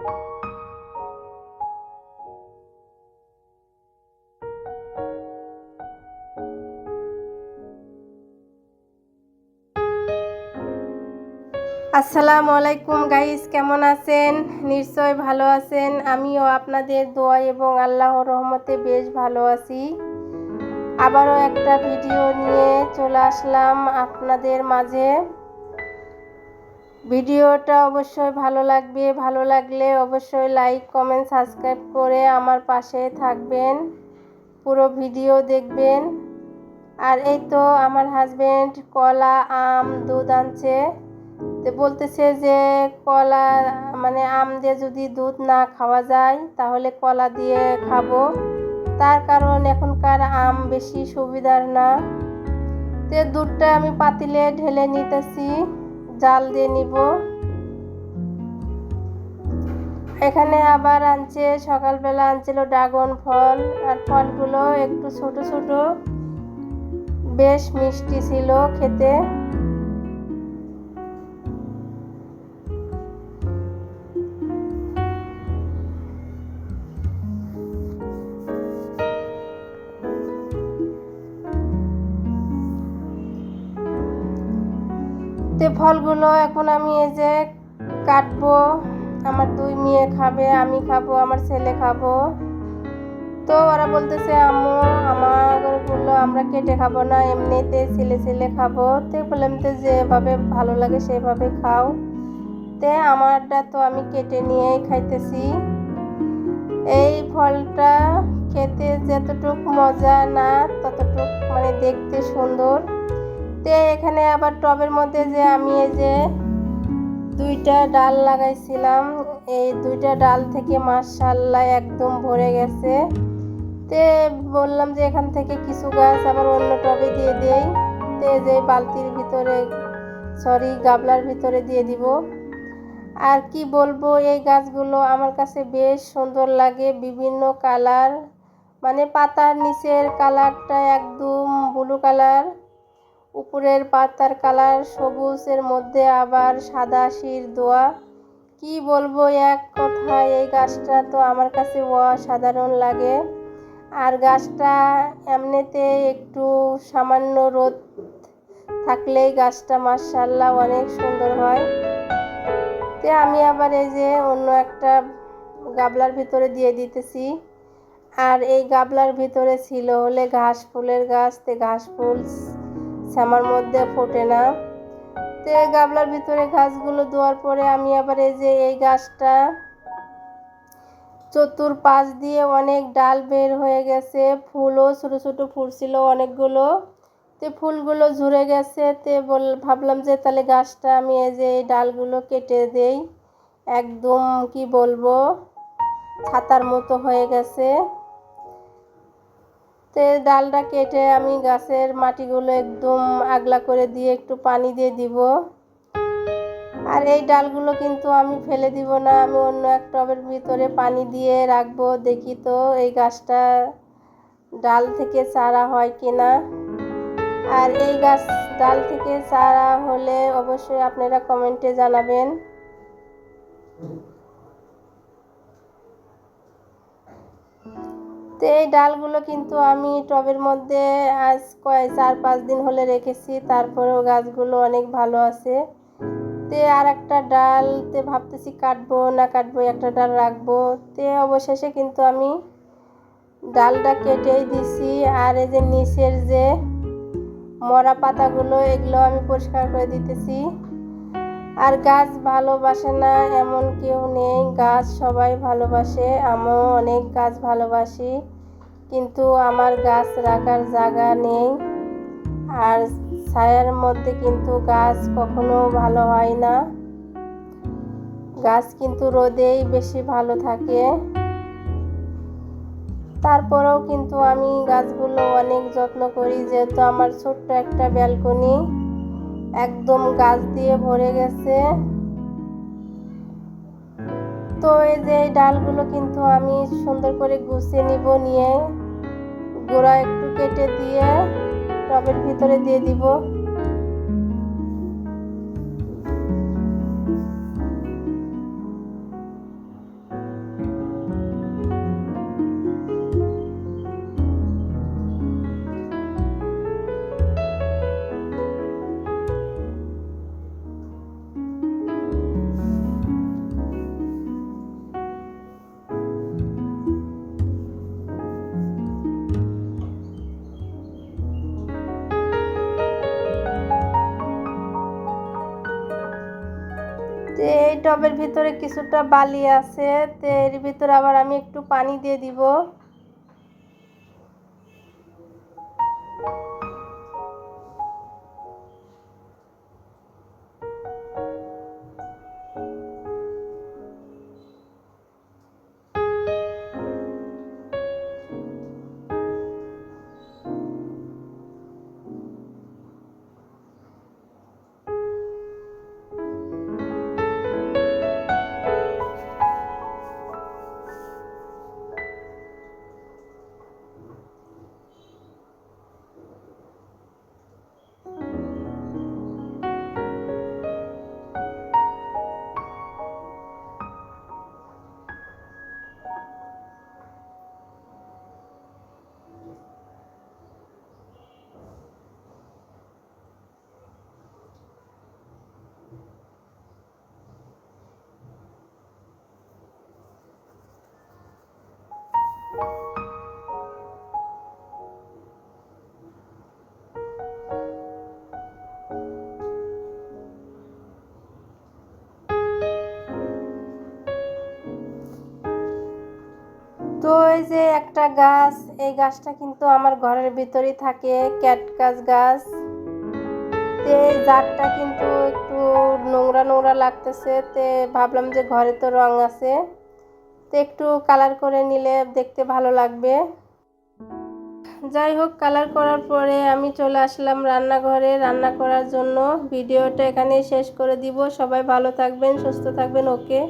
আসসালামু আলাইকুম গাইস, কেমন আছেন? নিশ্চয় ভালো আছেন। আমিও আপনাদের দোয়া এবং আল্লাহর রহমতে বেশ ভালো আছি। আবারও একটা ভিডিও নিয়ে চলে আসলাম আপনাদের মাঝে। ভিডিওটা অবশ্যই ভালো লাগবে, ভালো লাগলে অবশ্যই লাইক কমেন্ট সাবস্ক্রাইব করে আমার পাশে থাকবেন, পুরো ভিডিও দেখবেন। আর এই তো আমার হাজবেন্ড কলা, আম, দুধ আনছে। তো বলতেছে যে কলা মানে আম দিয়ে যদি দুধ না খাওয়া যায় তাহলে কলা দিয়ে খাবো, তার কারণ এখনকার আম বেশি সুবিধার না। তো দুধটা আমি পাতিলে ঢেলে নিতেছি, জাল দিয়ে নিব। এখানে আবার আনছে, সকালবেলা আনছিল ড্রাগন ফল, আর ফলগুলো একটু ছোট ছোট, বেশ মিষ্টি ছিল খেতে। ফলগুলো এখন আমি এই যে কাটবো। আমার দুই মেয়ে খাবে, আমি খাবো, আমার ছেলে খাবো। তো ওরা বলতেছে আম্মু আমারগুলো আমরা কেটে খাবো না, এমনিতে ছেলে ছেলে খাবো। তো বললাম তো যেভাবে ভালো লাগে সেভাবে খাও। তে আমারটা তো আমি কেটে নিয়েই খাইতেছি। এই ফলটা খেতে যতটুকু মজা না ততটুক মানে দেখতে সুন্দর। তে এখানে আবার টবের মধ্যে যে আমি এই যে দুইটা ডাল লাগাইছিলাম, এই দুইটা ডাল থেকে মাশাআল্লাহ একদম ভরে গেছে। তে বললাম যে এখান থেকে কিছু গাছ আবার অন্য টবে দিয়ে দেই। তে যে বালতির ভিতরে গাবলার ভিতরে দিয়ে দিব। আর কি বলবো, এই গাছগুলো আমার কাছে বেশ সুন্দর লাগে, বিভিন্ন কালার, মানে পাতার নিচের কালারটা একদম ব্লু কালার, উপরের পাতার কালার সবুজের মধ্যে আবার সাদা শির দোয়া। কি বলবো, এক কথায় এই গাছটা তো আমার কাছে অসাধারণ লাগে। আর গাছটা এমনিতে একটু সামান্য রোদ থাকলেই গাছটা মাশাআল্লাহ অনেক সুন্দর হয়। তে আমি আবার এই যে অন্য একটা গাবলার ভিতরে দিয়ে দিতেছি। আর এই গাবলার ভিতরে ছিল হলে ঘাস ফুলের গাছ, তে ঘাস ফুল শ্যামার মধ্যে ফোটে না। তে গাবলার ভিতরে ঘাসগুলো দেওয়ার পরে আমি আবার এই যে এই গাছটা চতুর্পাশ দিয়ে অনেক ডাল বের হয়ে গেছে, ফুলও ছোট ছোট ফুল ছিল অনেকগুলো। তে ফুলগুলো ঝরে গেছে। তে ভাবলাম যে তাহলে গাছটা আমি এই যে এই ডালগুলো কেটে দেই, একদম কি বলবো ছাতার মতো হয়ে গেছে। তে ডালটা কেটে আমি গাছের মাটিগুলো একদম আগলা করে দিয়ে একটু পানি দিয়ে দিব। আর এই ডালগুলো কিন্তু আমি ফেলে দিব না, আমি অন্য এক টবের ভিতরে পানি দিয়ে রাখবো, দেখি তো এই গাছটা ডাল থেকে চারা হয় কিনা। আর এই গাছ ডাল থেকে চারা হলে অবশ্যই আপনারা কমেন্টে জানাবেন। তো এই ডালগুলো কিন্তু আমি টবের মধ্যে আজ 4-5 দিন হলে রেখেছি, তারপরেও গাছগুলো অনেক ভালো আছে। তে আর একটা ডাল তে ভাবতেছি কাটবো না কাটবো, একটা ডাল রাখবো। তে অবশেষে কিন্তু আমি ডালটা কেটেই দিছি। আর এই যে নিচের যে মরা পাতাগুলো এগুলো আমি পরিষ্কার করে দিতেছি। আর গাছ ভালোবাসে না এমন কেউ নেই, গাছ সবাই ভালোবাসে, আমিও অনেক গাছ ভালোবাসি, কিন্তু আমার গাছ রাখার জায়গা নেই। আর ছায়ার মধ্যে কিন্তু গাছ কখনো ভালো হয় না, গাছ কিন্তু রোদেই বেশি ভালো থাকে। তারপরেও কিন্তু আমি গাছগুলো অনেক যত্ন করি, যেহেতু আমার ছোট্ট একটা ব্যালকনি একদম গাছ দিয়ে ভরে গেছে। তো এই যে এই ডালগুলো কিন্তু আমি সুন্দর করে গুছিয়ে নিব, নিয়ে গোড়া একটু কেটে দিয়ে টবের ভিতরে দিয়ে দিব। টবের ভিতরে কিছুটা বালি আছে, তো এর ভিতরে আবার আমি একটু পানি দিয়ে দিব। তো এই যে একটা গাছ, এই গাছটা কিন্তু আমার ঘরের ভিতরেই থাকে, ক্যাকটাস গাছ। তো এই জারটা কিন্তু একটু নোংরা নোংরা লাগতেছে, তে ভাবলাম যে ঘরে তো রং আছে, তো একটু কালার করে নিলে দেখতে ভালো লাগবে। যাই হোক, কালার করার পরে আমি চলে আসলাম রান্নাঘরে রান্না করার জন্য। ভিডিওটা এখানেই শেষ করে দিব। সবাই ভালো থাকবেন, সুস্থ থাকবেন। ওকে।